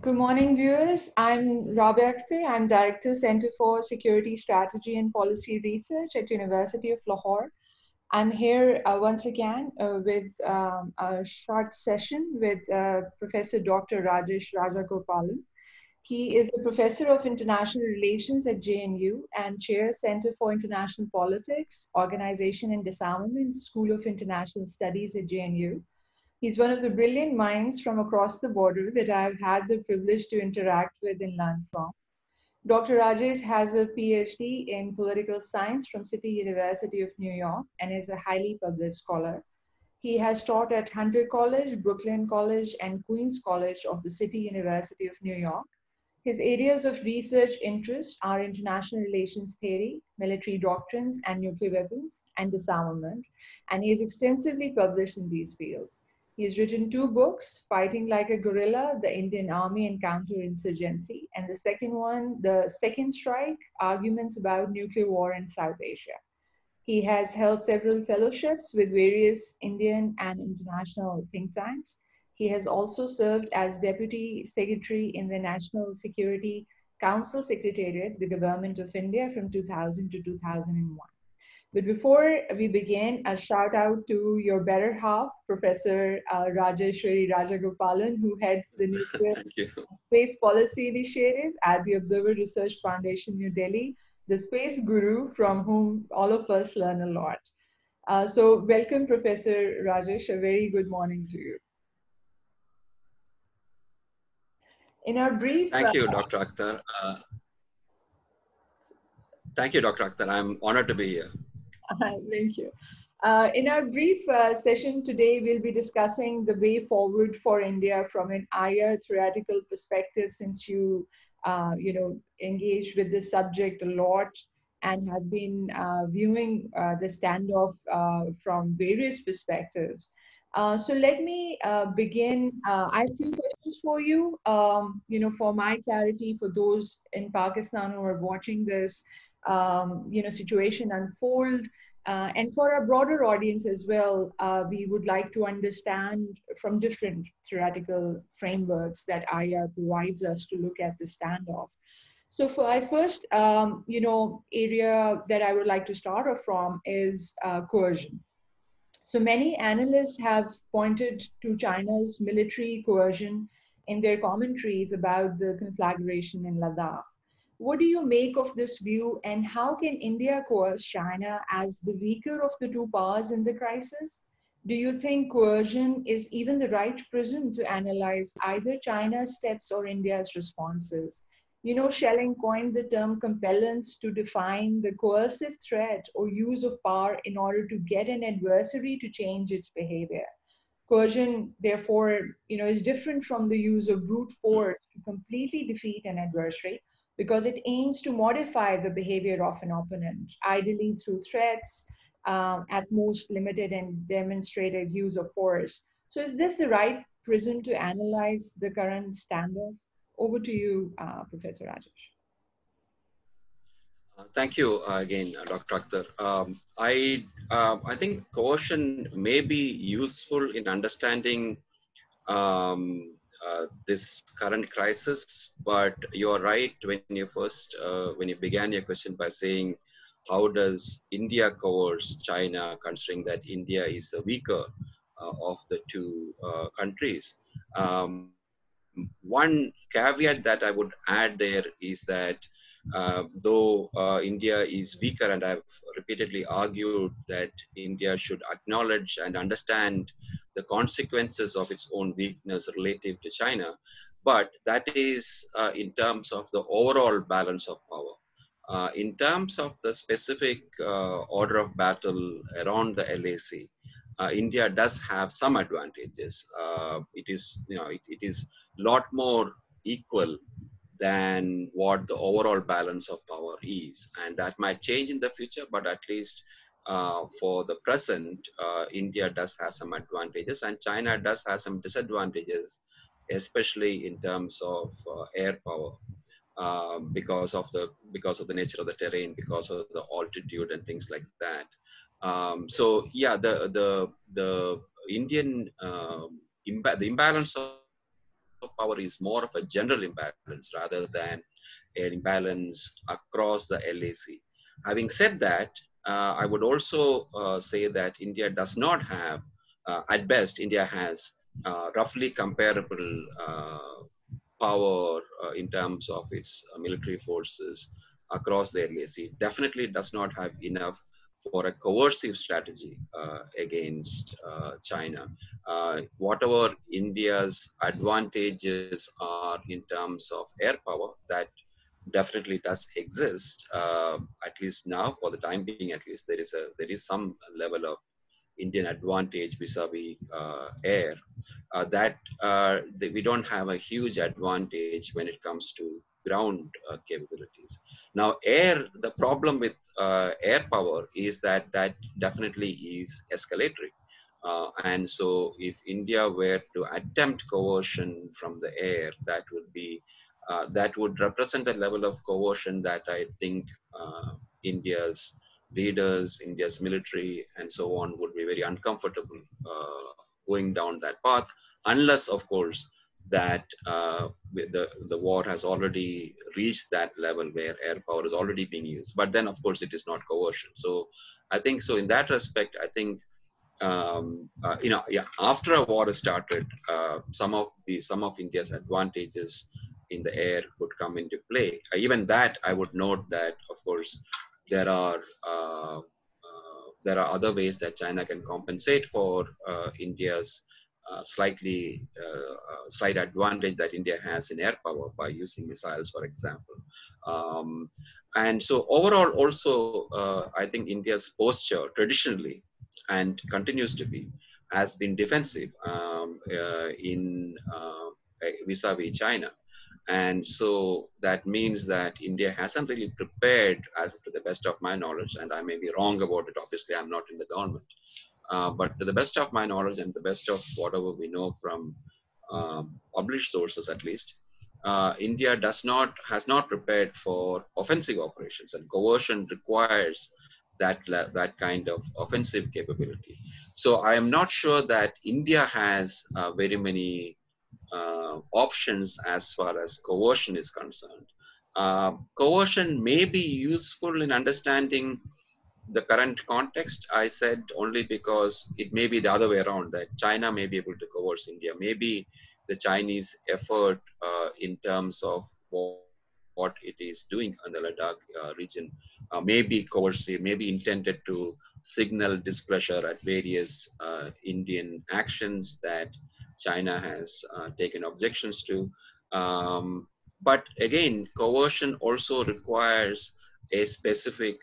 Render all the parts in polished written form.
Good morning, viewers. I'm Rabia Akhtar. I'm Director, Center for Security Strategy and Policy Research at University of Lahore. I'm here once again with a short session with Professor Dr. Rajesh Rajagopalan. He is a professor of international relations at JNU and chairs Center for International Politics, Organization and Disarmament, School of International Studies at JNU. He's one of the brilliant minds from across the border that I've had the privilege to interact with and learn from. Dr. Rajesh has a PhD in political science from City University of New York and is a highly published scholar. He has taught at Hunter College, Brooklyn College, and Queens College of the City University of New York. His areas of research interest are international relations theory, military doctrines and nuclear weapons, and disarmament, and he is extensively published in these fields. He has written two books, Fighting Like a Guerrilla, The Indian Army and Counterinsurgency, and the second one, The Second Strike, Arguments about Nuclear War in South Asia. He has held several fellowships with various Indian and international think tanks. He has also served as Deputy Secretary in the National Security Council Secretariat, the Government of India from 2000 to 2001. But before we begin, a shout out to your better half, Professor Rajesh Rajagopalan, who heads the Nuclear Space Policy Initiative at the Observer Research Foundation, New Delhi, the space guru from whom all of us learn a lot. So welcome, Professor Rajesh. A very good morning to you. In our brief... Thank you, Dr. Akhtar. Thank you, Dr. Akhtar. I'm honored to be here. Thank you. In our brief session today, we'll be discussing the way forward for India from an IR theoretical perspective, since you engaged with this subject a lot and have been viewing the standoff from various perspectives. So let me begin. I have two questions for you. For my clarity, for those in Pakistan who are watching this, situation unfold. And for a broader audience as well, we would like to understand from different theoretical frameworks that IR provides us to look at the standoff. So for my first, area that I would like to start off from is coercion. So many analysts have pointed to China's military coercion in their commentaries about the conflagration in Ladakh. What do you make of this view, and how can India coerce China as the weaker of the two powers in the crisis? Do you think coercion is even the right prism to analyze either China's steps or India's responses? Schelling coined the term compellence to define the coercive threat or use of power in order to get an adversary to change its behavior. Coercion, therefore, is different from the use of brute force to completely defeat an adversary, because it aims to modify the behavior of an opponent, ideally through threats, at most limited and demonstrated use of force. So is this the right prism to analyze the current standoff? Over to you, Professor Rajesh. Thank you again, Dr. Akhtar. I think coercion may be useful in understanding this current crisis, but you're right when you began your question by saying, how does India coerce China, considering that India is the weaker of the two countries? One caveat that I would add there is that though India is weaker, and I've repeatedly argued that India should acknowledge and understand the consequences of its own weakness relative to China, but that is in terms of the overall balance of power. In terms of the specific order of battle around the LAC, India does have some advantages. It is a lot more equal than what the overall balance of power is, and that might change in the future, but at least for the present, India does have some advantages, and China does have some disadvantages, especially in terms of air power, because of the nature of the terrain, because of the altitude and things like that. So yeah, the Indian the imbalance of power is more of a general imbalance rather than an imbalance across the LAC. Having said that, I would also say that India does not have, at best, India has roughly comparable power in terms of its military forces across the LAC. Definitely does not have enough for a coercive strategy against China. Whatever India's advantages are in terms of air power, that definitely does exist. At least now, for the time being, at least there is some level of Indian advantage vis-a-vis air. We don't have a huge advantage when it comes to ground capabilities. Now, the problem with air power is that that definitely is escalatory. And so if India were to attempt coercion from the air, that would represent a level of coercion that I think India's leaders, India's military, and so on would be very uncomfortable going down that path, unless, of course, that the war has already reached that level where air power is already being used. But then, of course, it is not coercion. So I think so. In that respect, I think after a war is started, some of India's advantages in the air would come into play. Even that, I would note that, of course, there are other ways that China can compensate for India's slight advantage that India has in air power by using missiles, for example. And so overall, also, I think India's posture traditionally and continues to be has been defensive in vis-a-vis China. And so that means that India hasn't really prepared, as to the best of my knowledge, and I may be wrong about it. Obviously, I'm not in the government. But to the best of my knowledge and the best of whatever we know from published sources, at least, India has not prepared for offensive operations, and coercion requires that kind of offensive capability. So I am not sure that India has very many options as far as coercion is concerned. Coercion may be useful in understanding the current context. I said only because it may be the other way around, that China may be able to coerce India. Maybe the Chinese effort in terms of what it is doing in the Ladakh region may be coercive, may be intended to signal displeasure at various Indian actions that China has taken objections to. But again, coercion also requires a specific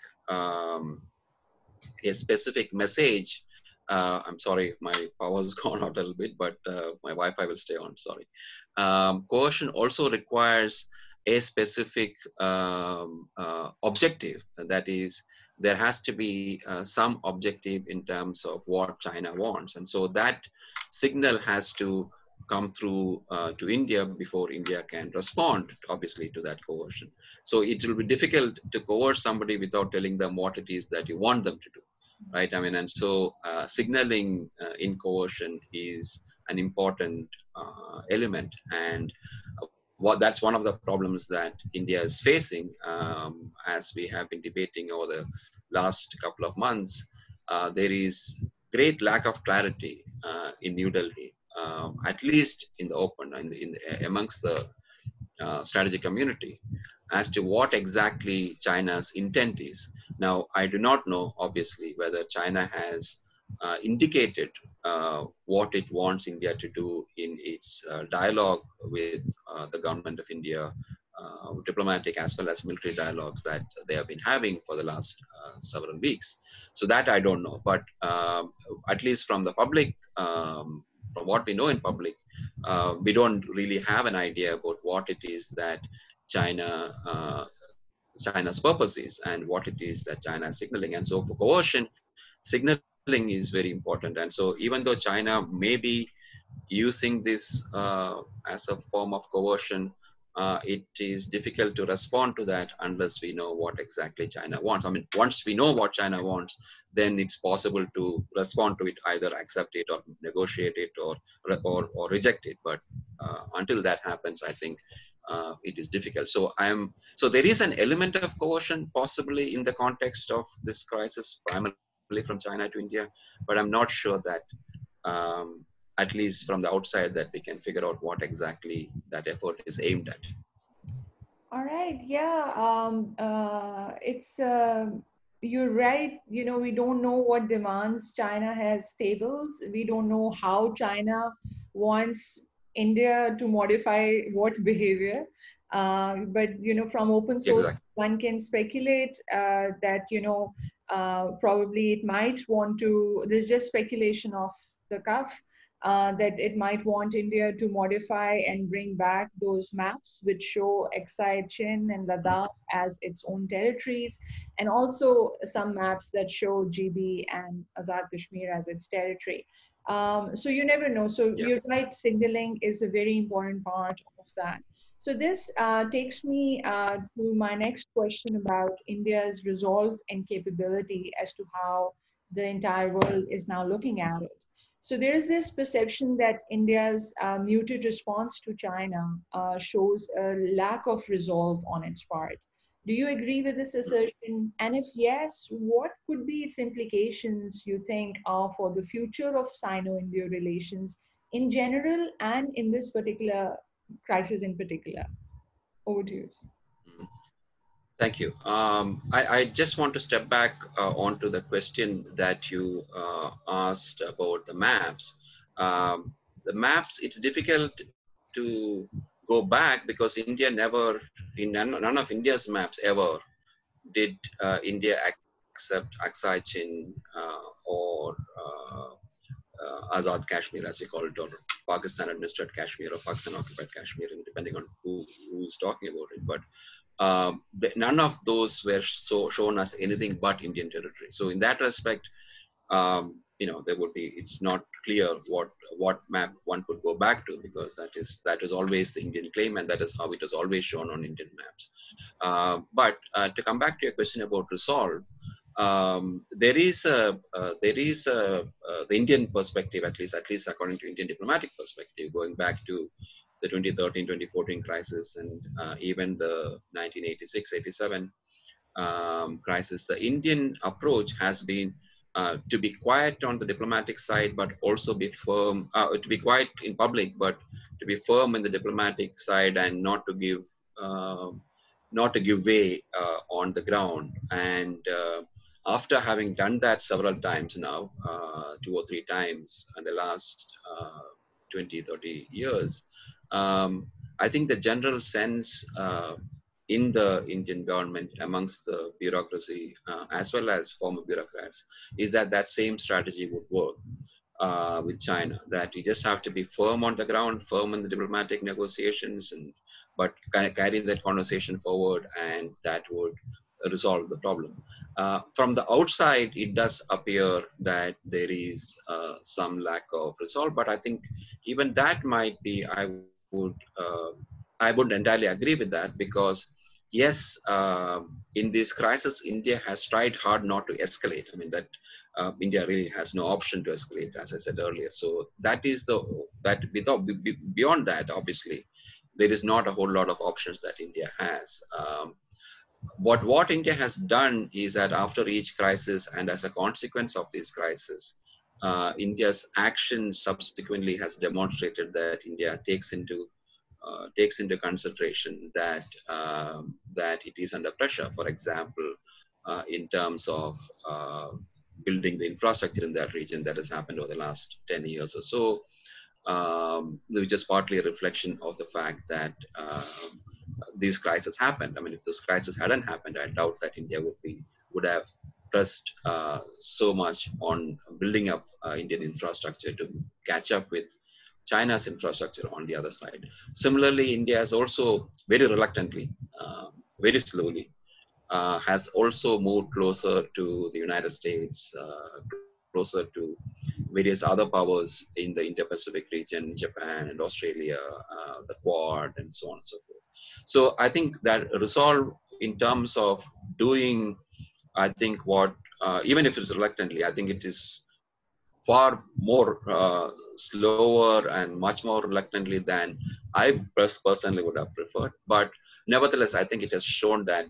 message. I'm sorry, my power's gone out a little bit, but my Wi-Fi will stay on, sorry. Coercion also requires a specific objective. That is, there has to be some objective in terms of what China wants. And so that signal has to come through to India before India can respond, obviously, to that coercion. So it will be difficult to coerce somebody without telling them what it is that you want them to do, right? I mean, and so signaling in coercion is an important element. And that's one of the problems that India is facing, as we have been debating over the last couple of months. There is great lack of clarity in New Delhi, at least in the open, amongst the strategic community, as to what exactly China's intent is. Now, I do not know, obviously, whether China has indicated what it wants India to do in its dialogue with the government of India, diplomatic as well as military dialogues that they have been having for the last several weeks. So that I don't know, but at least from the public, from what we know in public, we don't really have an idea about what it is that China's purpose is and what it is that China is signaling. And so for coercion, signaling is very important. And so even though China may be using this as a form of coercion, it is difficult to respond to that unless we know what exactly China wants. I mean, once we know what China wants, then it's possible to respond to it, either accept it or negotiate it or reject it. But until that happens, I think it is difficult. So there is an element of coercion possibly in the context of this crisis, primarily from China to India, but I'm not sure that at least from the outside, that we can figure out what exactly that effort is aimed at. All right. Yeah. It's you're right. You know, we don't know what demands China has tabled. We don't know how China wants India to modify what behavior. But you know, from open source, Exactly. one can speculate that probably it might want to. There's just speculation off the cuff that it might want India to modify and bring back those maps which show Aksai Chin and Ladakh as its own territories, and also some maps that show GB and Azad Kashmir as its territory. So you never know. So Yeah. you're right, signaling is a very important part of that. So this takes me to my next question about India's resolve and capability as to how the entire world is now looking at it. So there is this perception that India's muted response to China shows a lack of resolve on its part. Do you agree with this assertion? And if yes, what could be its implications, you think, for the future of Sino India relations in general and in this particular crisis in particular? Over to you. Mhm. Thank you. I just want to step back onto the question that you asked about the maps. The maps, it's difficult to go back because India never, in none of India's maps ever did India accept Aksai Chin or Azad Kashmir, as you call it, or Pakistan administered Kashmir or Pakistan occupied Kashmir, depending on who's talking about it. But none of those were shown as anything but Indian territory. So in that respect, there would be, it's not clear what map one could go back to, because that is always the Indian claim, and that is how it is always shown on Indian maps. But to come back to your question about resolve, the Indian perspective, at least according to Indian diplomatic perspective, going back to the 2013-2014 crisis, and even the 1986-87 crisis, the Indian approach has been to be quiet on the diplomatic side, but also be firm, to be quiet in public, but to be firm in the diplomatic side, and not to give way on the ground. And after having done that several times now, 2 or 3 times in the last 20, 30 years, I think the general sense in the Indian government, amongst the bureaucracy, as well as former bureaucrats, is that that same strategy would work with China. That you just have to be firm on the ground, firm in the diplomatic negotiations, but kind of carry that conversation forward, and that would resolve the problem. From the outside, it does appear that there is some lack of resolve, but I think even that might be, I wouldn't entirely agree with that, because yes, in this crisis, India has tried hard not to escalate. I mean, that India really has no option to escalate, as I said earlier. So that is beyond that, obviously, there is not a whole lot of options that India has. What India has done is that after each crisis, and as a consequence of this crisis, India's actions subsequently has demonstrated that India takes into consideration that that it is under pressure. For example, in terms of building the infrastructure in that region, that has happened over the last 10 years or so, which is partly a reflection of the fact that these crises happened. I mean, if those crises hadn't happened, I doubt that India would have pressed so much on building up Indian infrastructure to catch up with China's infrastructure on the other side. Similarly, India has also very reluctantly, very slowly, has also moved closer to the United States, closer to various other powers in the Indo-Pacific region, Japan and Australia, the Quad, and so on and so forth. So I think that resolve in terms of doing, I think what, even if it's reluctantly, I think it is far more slower and much more reluctantly than I personally would have preferred. But nevertheless, I think it has shown that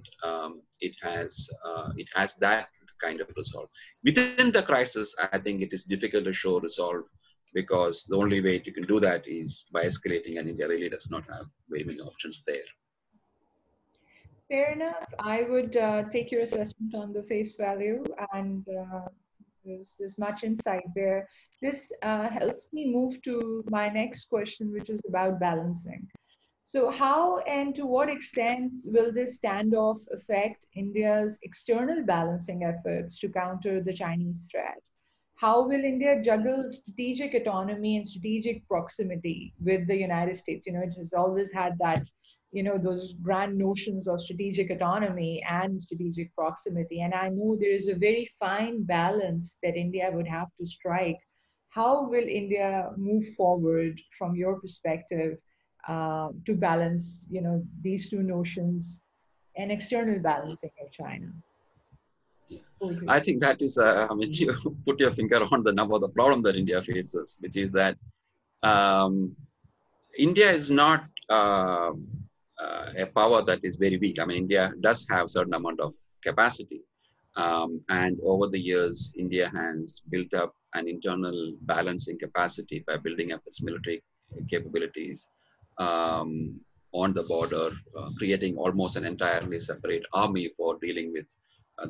it has that kind of resolve. Within the crisis, I think it is difficult to show resolve because the only way you can do that is by escalating, and India really does not have very many options there. Fair enough. I would take your assessment on the face value, and there's much insight there. This helps me move to my next question, which is about balancing. So, how and to what extent will this standoff affect India's external balancing efforts to counter the Chinese threat? How will India juggle strategic autonomy and strategic proximity with the United States? You know, it has always had that, you know, those grand notions of strategic autonomy and strategic proximity. And I know there is a very fine balance that India would have to strike. How will India move forward from your perspective to balance, you know, these two notions and external balancing of China? Over to I you. think that is, I mean, you put your finger on the number of the problem that India faces, which is that um, India is not a power that is very weak. I mean, India does have certain amount of capacity. And over the years, India has built up an internal balancing capacity by building up its military capabilities um, on the border, creating almost an entirely separate army for dealing with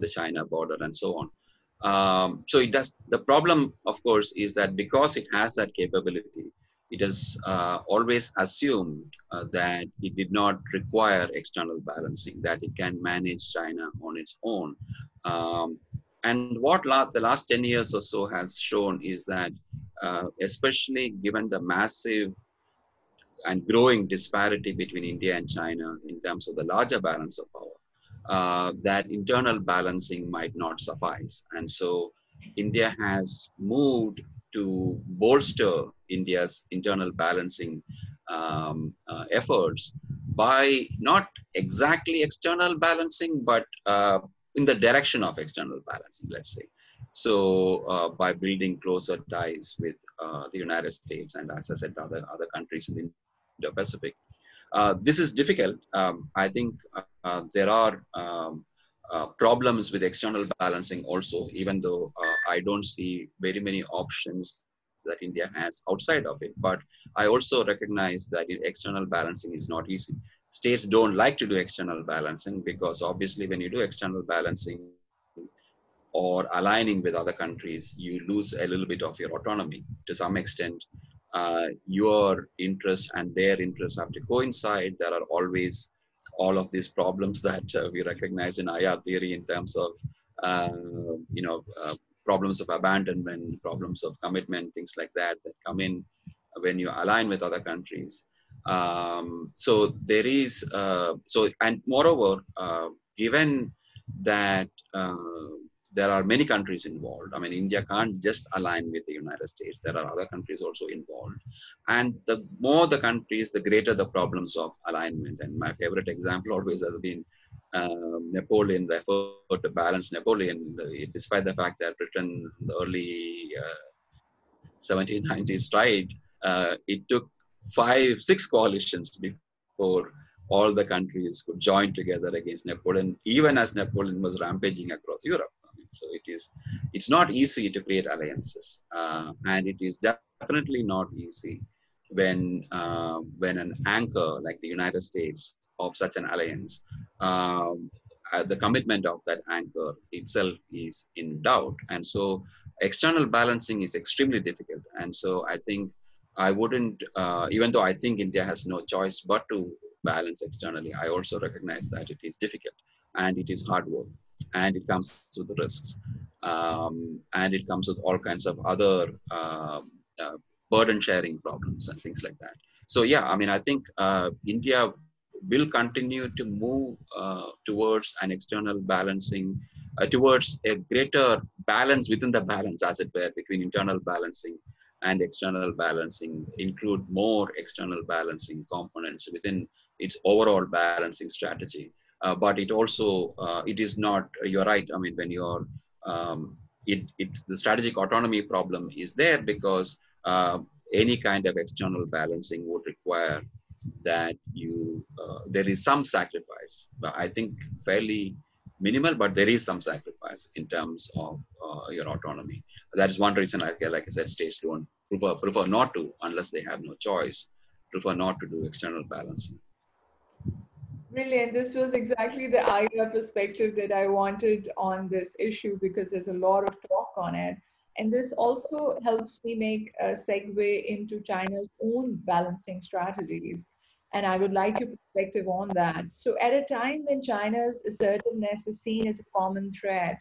the China border and so on. So it does. The problem, of course, is that because it has that capability, it has always assumed that it did not require external balancing, that it can manage China on its own. Um, and what the last 10 years or so has shown is that, especially given the massive and growing disparity between India and China in terms of the larger balance of power, that internal balancing might not suffice. And so India has moved to bolster India's internal balancing efforts by not exactly external balancing, but in the direction of external balancing, let's say. So by building closer ties with the United States and, as I said, other countries in the Indo-Pacific. This is difficult. I think there are problems with external balancing also, even though I don't see very many options that India has outside of it. But I also recognize that external balancing is not easy. States don't like to do external balancing because obviously when you do external balancing or aligning with other countries, you lose a little bit of your autonomy to some extent. Your interests and their interests have to coincide. There are always all of these problems that we recognize in IR theory in terms of, uh, you know, problems of abandonment, problems of commitment, things like that that come in when you align with other countries. So there is, and moreover, given that there are many countries involved. I mean, India can't just align with the United States. There are other countries also involved. And the more the countries, the greater the problems of alignment. And my favorite example always has been Napoleon, the effort to balance Napoleon, despite the fact that Britain, in the early 1790s tried, it took 6 coalitions before all the countries could join together against Napoleon, even as Napoleon was rampaging across Europe. So it's not easy to create alliances, and it is definitely not easy when an anchor like the United States of such an alliance, the commitment of that anchor itself is in doubt, and so external balancing is extremely difficult. And so I think I wouldn't, even though I think India has no choice but to balance externally, I also recognize that it is difficult and it is hard work and it comes with risks, and it comes with all kinds of other uh, burden sharing problems and things like that. So yeah, I mean, I think India will continue to move towards an external balancing, towards a greater balance within the balance, as it were, between internal balancing and external balancing include more external balancing components within its overall balancing strategy. But it also, it is not, you're right, I mean, when you're, the strategic autonomy problem is there because any kind of external balancing would require that there is some sacrifice. But I think fairly minimal, but there is some sacrifice in terms of your autonomy. That is one reason, like I said, states don't prefer not to, unless they have no choice, prefer not to do external balancing. Brilliant. This was exactly the IRA perspective that I wanted on this issue because there's a lot of talk on it. And this also helps me make a segue into China's own balancing strategies. And I would like your perspective on that. So, at a time when China's assertiveness is seen as a common threat,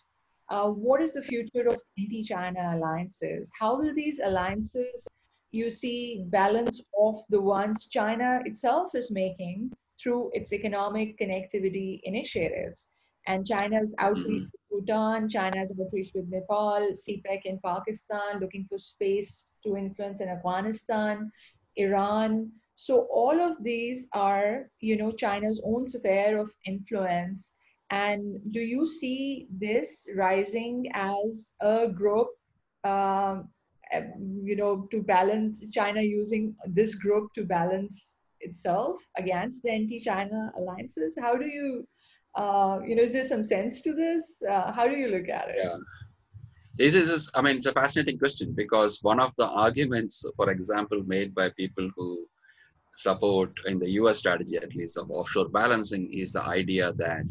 what is the future of anti China alliances? How will these alliances, you see, balance off the ones China itself is making through its economic connectivity initiatives? And China's outreach Mm-hmm. with Bhutan, China's outreach with Nepal, CPEC in Pakistan, looking for space to influence in Afghanistan, Iran. So all of these are, China's own sphere of influence. And do you see this rising as a group, um, uh, to balance China using this group to balance itself against the anti-China alliances? How do you, is there some sense to this? How do you look at it? Yeah. I mean, it's a fascinating question because one of the arguments, for example, made by people who support in the US strategy, at least, of offshore balancing is the idea that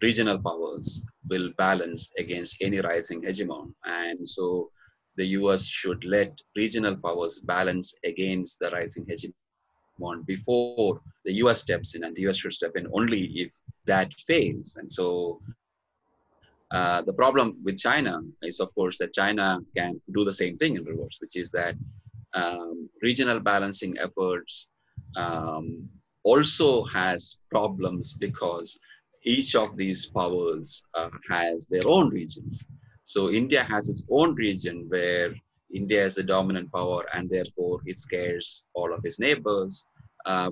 regional powers will balance against any rising hegemon. And so the US should let regional powers balance against the rising hegemon before the US steps in, and the US should step in only if that fails. And so the problem with China is, of course, that China can do the same thing in reverse, which is that regional balancing efforts also has problems because each of these powers has their own regions. So India has its own region where India is the dominant power and therefore it scares all of its neighbors,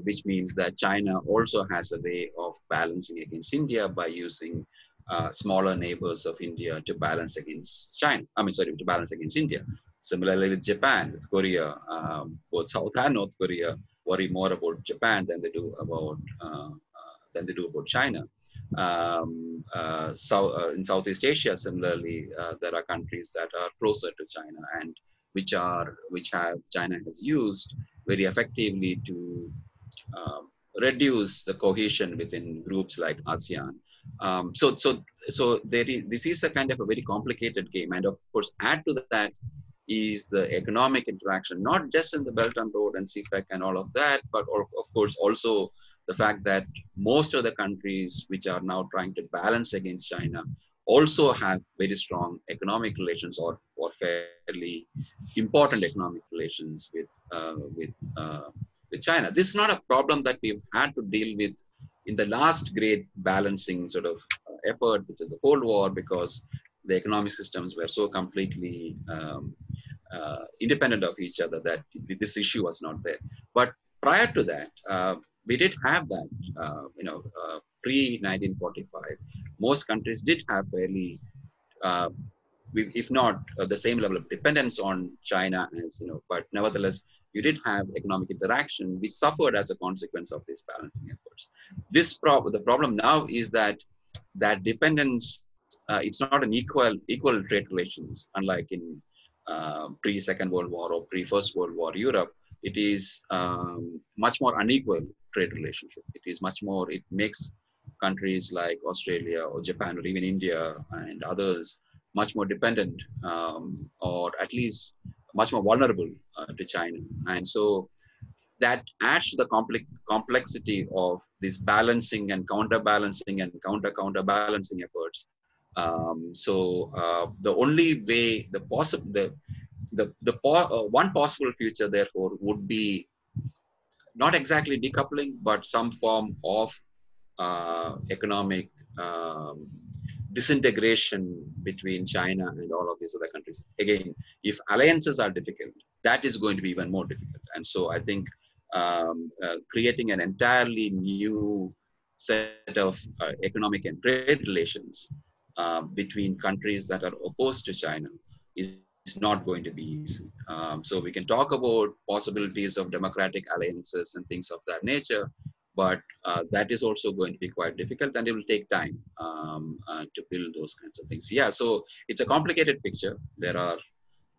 which means that China also has a way of balancing against India by using smaller neighbors of India to balance against China. I mean, sorry, to balance against India. Similarly with Japan, with Korea, both South and North Korea worry more about Japan than they do about China. In Southeast Asia, similarly, there are countries that are closer to China and which have China has used very effectively to reduce the cohesion within groups like ASEAN. This is a kind of a very complicated game, and of course, add to that is the economic interaction, not just in the Belt and Road and CPEC and all of that, but of course also the fact that most of the countries which are now trying to balance against China also have very strong economic relations or fairly important economic relations with China. This is not a problem that we've had to deal with in the last great balancing sort of effort, which is the Cold War, because the economic systems were so completely independent of each other that this issue was not there. But prior to that, we did have that, pre 1945. Most countries did have fairly, if not the same level of dependence on China as, but nevertheless, you did have economic interaction which suffered as a consequence of these balancing efforts. The problem now is that dependence, it's not an equal trade relations, unlike in pre-Second World War or pre-First World War Europe. It is much more unequal trade relationship. It is much more, it makes countries like Australia or Japan or even India and others much more dependent, or at least much more vulnerable to China. And so that adds to the complexity of this balancing and counterbalancing and counterbalancing efforts. The only way, one possible future, therefore, would be not exactly decoupling, but some form of economic disintegration between China and all of these other countries. Again, if alliances are difficult, that is going to be even more difficult. And so I think creating an entirely new set of economic and trade relations between countries that are opposed to China is not going to be easy. So we can talk about possibilities of democratic alliances and things of that nature, but that is also going to be quite difficult, and it will take time to build those kinds of things. Yeah, so it's a complicated picture. There are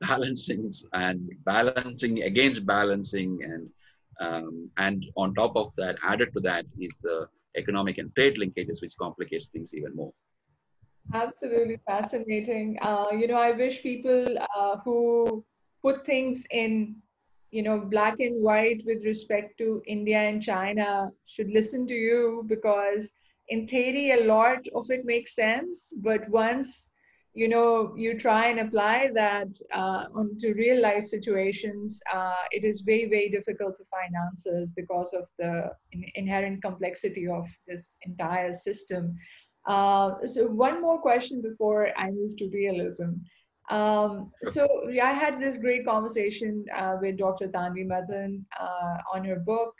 balancings and balancing against balancing, and on top of that, added to that is the economic and trade linkages, which complicates things even more. Absolutely fascinating. I wish people who put things in, black and white with respect to India and China should listen to you, because in theory, a lot of it makes sense. But once, you try and apply that onto real life situations, it is very, very difficult to find answers because of the inherent complexity of this entire system. So one more question before I move to realism. So yeah, I had this great conversation with Dr. Tanvi Madan on her book.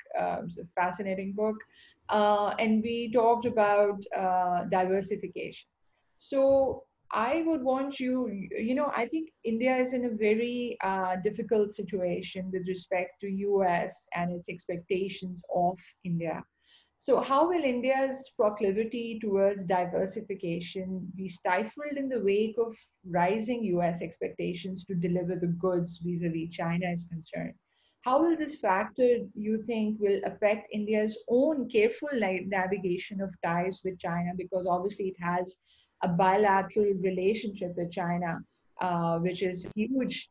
It's a fascinating book. And we talked about diversification. So I would want I think India is in a very difficult situation with respect to US and its expectations of India. So, how will India's proclivity towards diversification be stifled in the wake of rising US expectations to deliver the goods vis-a-vis China is concerned? How will this factor, you think, will affect India's own careful navigation of ties with China? Because obviously it has a bilateral relationship with China, which is huge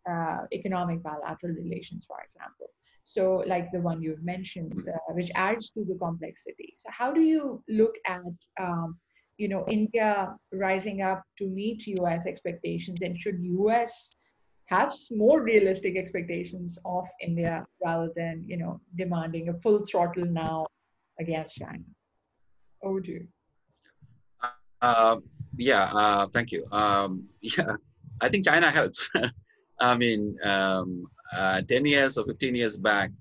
economic bilateral relations, for example. So like the one you've mentioned, which adds to the complexity. So how do you look at India rising up to meet US expectations, and should US have more realistic expectations of India rather than demanding a full throttle now against China? Over to you. Thank you. Yeah, I think China helps. I mean, 10 years or 15 years back,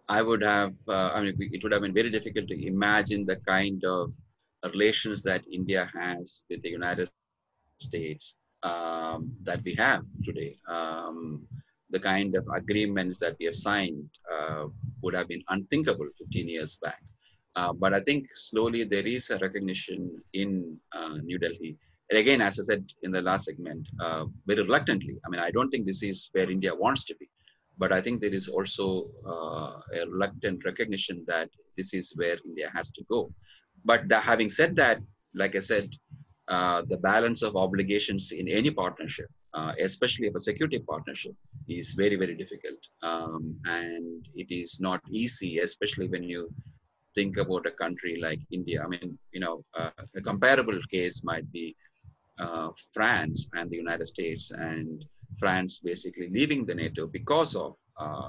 it would have been very difficult to imagine the kind of relations that India has with the United States that we have today. The kind of agreements that we have signed would have been unthinkable 15 years back. But I think slowly there is a recognition in New Delhi. And again, as I said in the last segment, very reluctantly. I mean, I don't think this is where India wants to be, but I think there is also a reluctant recognition that this is where India has to go. But having said that, like I said, the balance of obligations in any partnership, especially of a security partnership, is very, very difficult. And it is not easy, especially when you think about a country like India. I mean, a comparable case might be France and the United States, and France basically leaving the NATO because of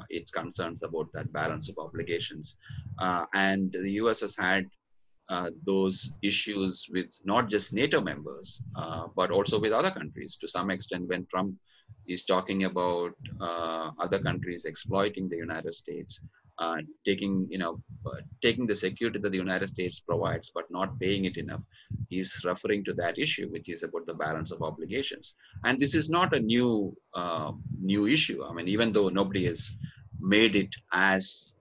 its concerns about that balance of obligations. And the US has had those issues with not just NATO members, but also with other countries. To some extent, when Trump is talking about other countries exploiting the United States, taking taking the security that the United States provides, but not paying it enough, he's referring to that issue, which is about the balance of obligations. And this is not a new issue. I mean, even though nobody has made it as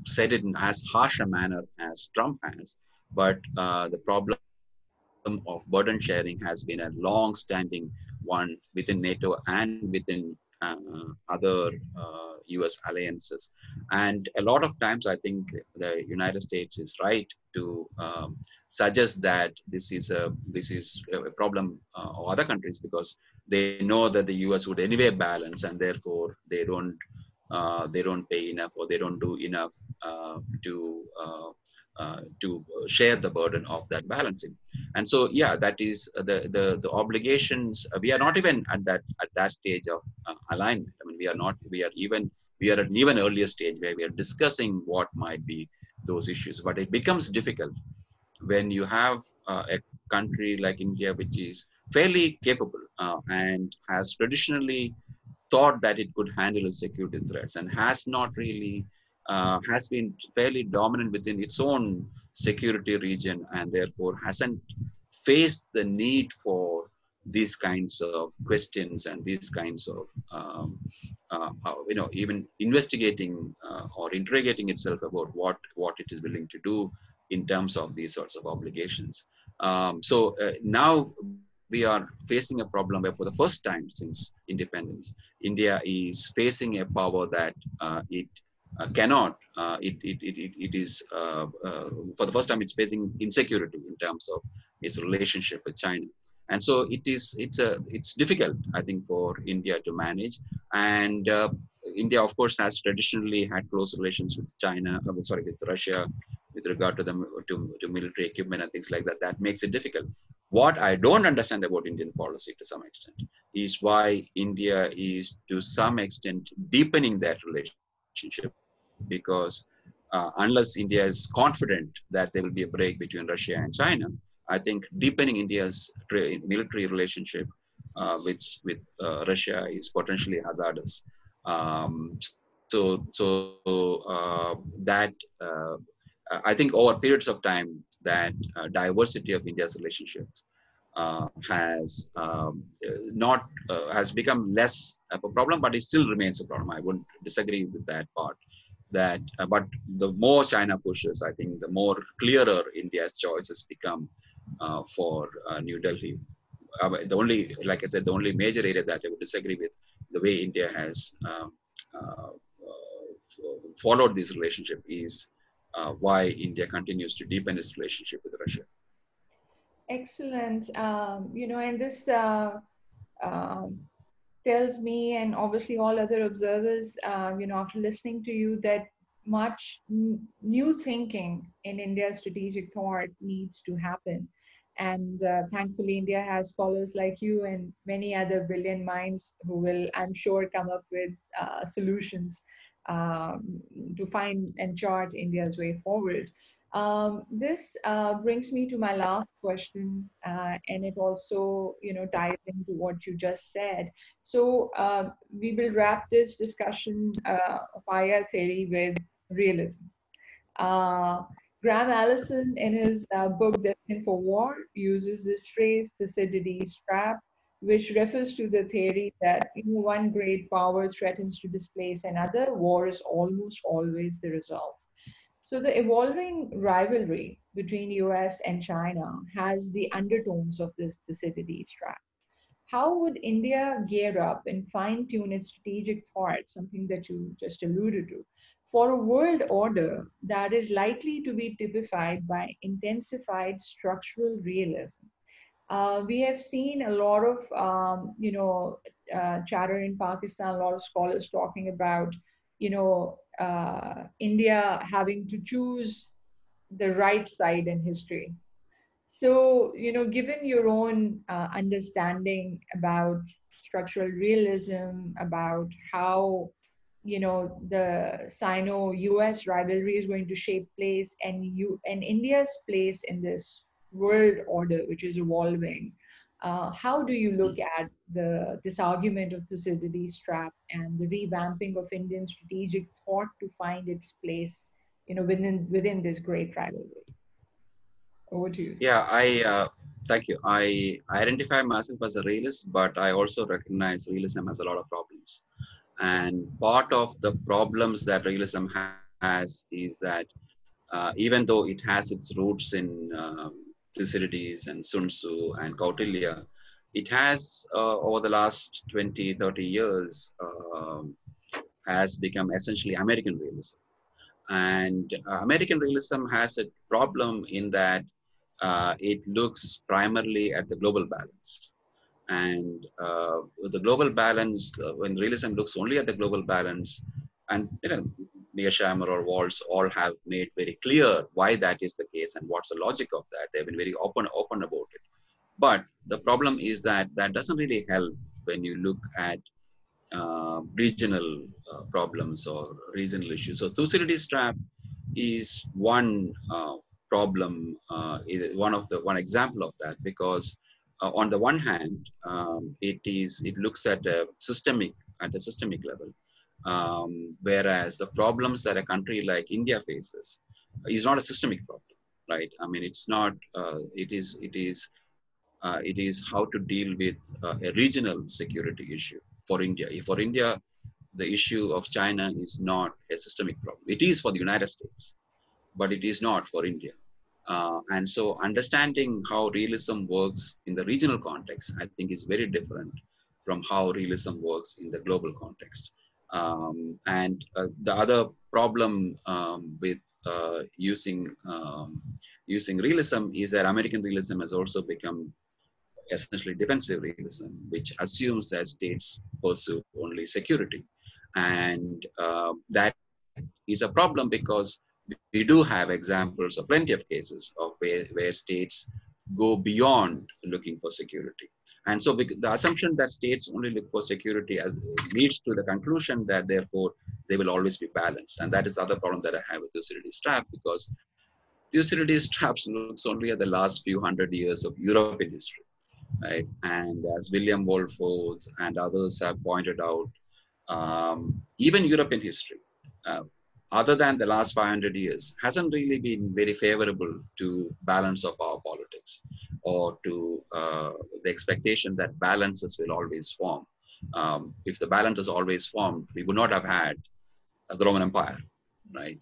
said it in as harsh a manner as Trump has, but the problem of burden sharing has been a long-standing one within NATO and within other U.S. alliances. And a lot of times, I think the United States is right to suggest that this is a problem of other countries, because they know that the U.S. would anyway balance, and therefore they don't pay enough, or they don't do enough to share the burden of that balancing. And so, yeah, that is the obligations. We are not even at that stage of alignment. I mean, we are not. We are at an even earlier stage where we are discussing what might be those issues. But it becomes difficult when you have a country like India, which is fairly capable and has traditionally thought that it could handle its security threats and has not really has been fairly dominant within its own security region, and therefore hasn't faced the need for these kinds of questions and these kinds of even investigating or interrogating itself about what it is willing to do in terms of these sorts of obligations. Now we are facing a problem where, for the first time since independence, India is facing a power that it cannot. It is for the first time it's facing insecurity in terms of its relationship with China, and so it's difficult, I think, for India to manage. And India, of course, has traditionally had close relations with China. With Russia, with regard to to military equipment and things like that. That makes it difficult. What I don't understand about Indian policy to some extent is why India is to some extent deepening that relationship, because unless India is confident that there will be a break between Russia and China, I think deepening India's military relationship with Russia is potentially hazardous. That I think over periods of time, that diversity of India's relationships has become less of a problem, but it still remains a problem. I wouldn't disagree with that part. But the more China pushes, I think the more clearer India's choices become for New Delhi. Like I said, the only major area that I would disagree with the way India has followed this relationship is why India continues to deepen its relationship with Russia. Excellent. And this um, tells me, and obviously all other observers, after listening to you, that much new thinking in India's strategic thought needs to happen. And thankfully, India has scholars like you and many other brilliant minds who will, I'm sure, come up with solutions to find and chart India's way forward. This brings me to my last question, and it also, ties into what you just said. So we will wrap this discussion of IR theory with realism. Uh, Graham Allison, in his book Destined for War, uses this phrase, Thucydides' trap, which refers to the theory that one great power threatens to displace another. War is almost always the result. So the evolving rivalry between US and China has the undertones of this Thucydides trap. How would India gear up and fine tune its strategic thought, something that you just alluded to, for a world order that is likely to be typified by intensified structural realism? We have seen a lot of, chatter in Pakistan, a lot of scholars talking about, India having to choose the right side in history. So, given your own understanding about structural realism, about how, the Sino-US rivalry is going to shape place and India's place in this world order, which is evolving, how do you look at this argument of Thucydides' trap and the revamping of Indian strategic thought to find its place, within this great rivalry? Over to you, sir. Yeah, I thank you. I identify myself as a realist, but I also recognize realism has a lot of problems. And part of the problems that realism has is that even though it has its roots in Thucydides and Sun Tzu and Kautilya, it has over the last 20, 30 years has become essentially American realism. And American realism has a problem in that it looks primarily at the global balance. And the global balance, when realism looks only at the global balance, and Mearsheimer or Waltz all have made very clear why that is the case and what's the logic of that. They've been very open about it. But the problem is that that doesn't really help when you look at regional problems or regional issues. So Thucydides trap is one problem, is one example of that, because on the one hand, it looks at a systemic level, whereas the problems that a country like India faces is not a systemic problem, right? I mean, it's not. It is how to deal with a regional security issue for India. For India, the issue of China is not a systemic problem. It is for the United States, but it is not for India. And so understanding how realism works in the regional context, I think, is very different from how realism works in the global context. And the other problem with using realism is that American realism has also become essentially defensive realism, which assumes that states pursue only security. And that is a problem because we do have examples of plenty of cases of where states go beyond looking for security. And so the assumption that states only look for security leads to the conclusion that therefore they will always be balanced. And that is the other problem that I have with Thucydides' trap, because Thucydides' traps looks only at the last few hundred years of European history, right? And as William Wolford and others have pointed out, even European history, uh, other than the last 500 years, hasn't really been very favorable to balance of our politics, or to the expectation that balances will always form. If the balance is always formed, we would not have had the Roman Empire, right?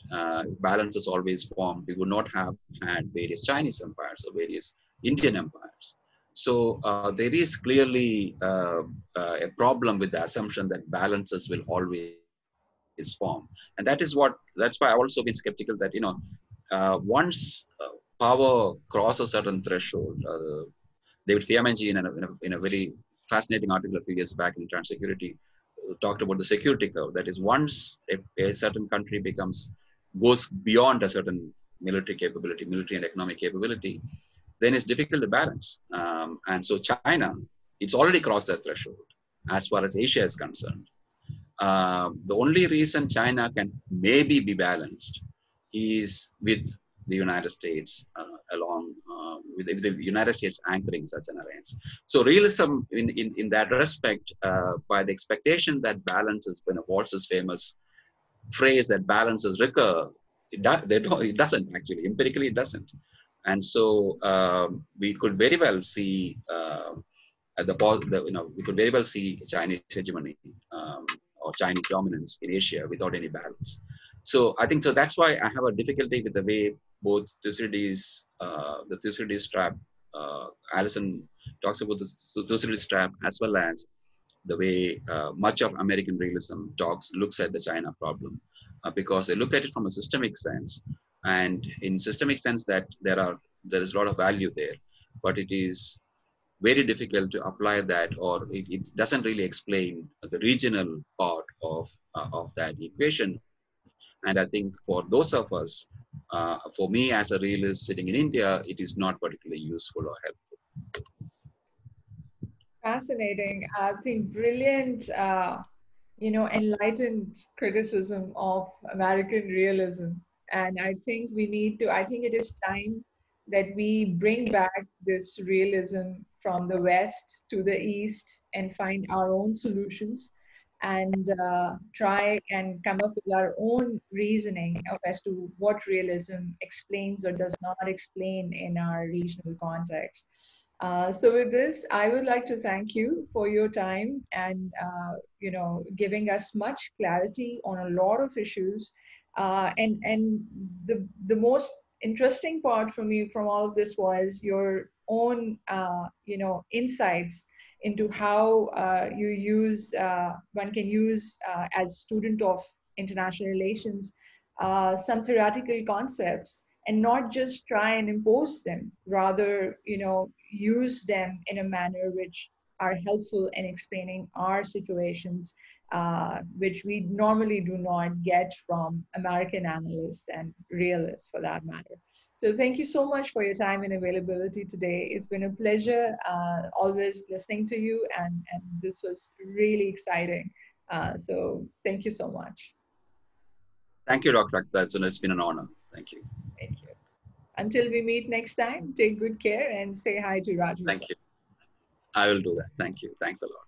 Balance is always formed. We would not have had various Chinese empires or various Indian empires. So there is clearly a problem with the assumption that balances will always form, and that's why I've also been skeptical that once power crosses a certain threshold. David Fiamengi, in a very fascinating article a few years back in Transsecurity, talked about the security curve. That is, once a certain country goes beyond a certain military capability, military and economic capability, then it's difficult to balance. And so China, it's already crossed that threshold as far as Asia is concerned. The only reason China can maybe be balanced is with the United States with the United States anchoring such an alliance. So realism in that respect, by the expectation that balance is, when Waltz's famous phrase that balances recur, it doesn't actually, empirically it doesn't. And so we could very well see we could very well see Chinese hegemony or Chinese dominance in Asia without any balance. So I think so. That's why I have a difficulty with the way both the Thucydides trap, Allison talks about the Thucydides trap, as well as the way much of American realism looks at the China problem, because they look at it from a systemic sense, and in systemic sense that there is a lot of value there, but it is very difficult to apply that, or it doesn't really explain the regional part of that equation. And I think for those of us, for me as a realist sitting in India, it is not particularly useful or helpful. Fascinating. I think brilliant, enlightened criticism of American realism. And I think it is time that we bring back this realism from the West to the East and find our own solutions, and try and come up with our own reasoning as to what realism explains or does not explain in our regional context. So with this, I would like to thank you for your time and giving us much clarity on a lot of issues. And the most interesting part for me from all of this was your own insights into how one can use as student of international relations some theoretical concepts and not just try and impose them, rather, use them in a manner which are helpful in explaining our situations, which we normally do not get from American analysts and realists for that matter. So thank you so much for your time and availability today. It's been a pleasure always listening to you, and this was really exciting. So thank you so much. Thank you, Dr. Akhtar. It's been an honor. Thank you. Thank you. Until we meet next time, take good care and say hi to Raju. Thank you. I will do that. Thank you. Thanks a lot.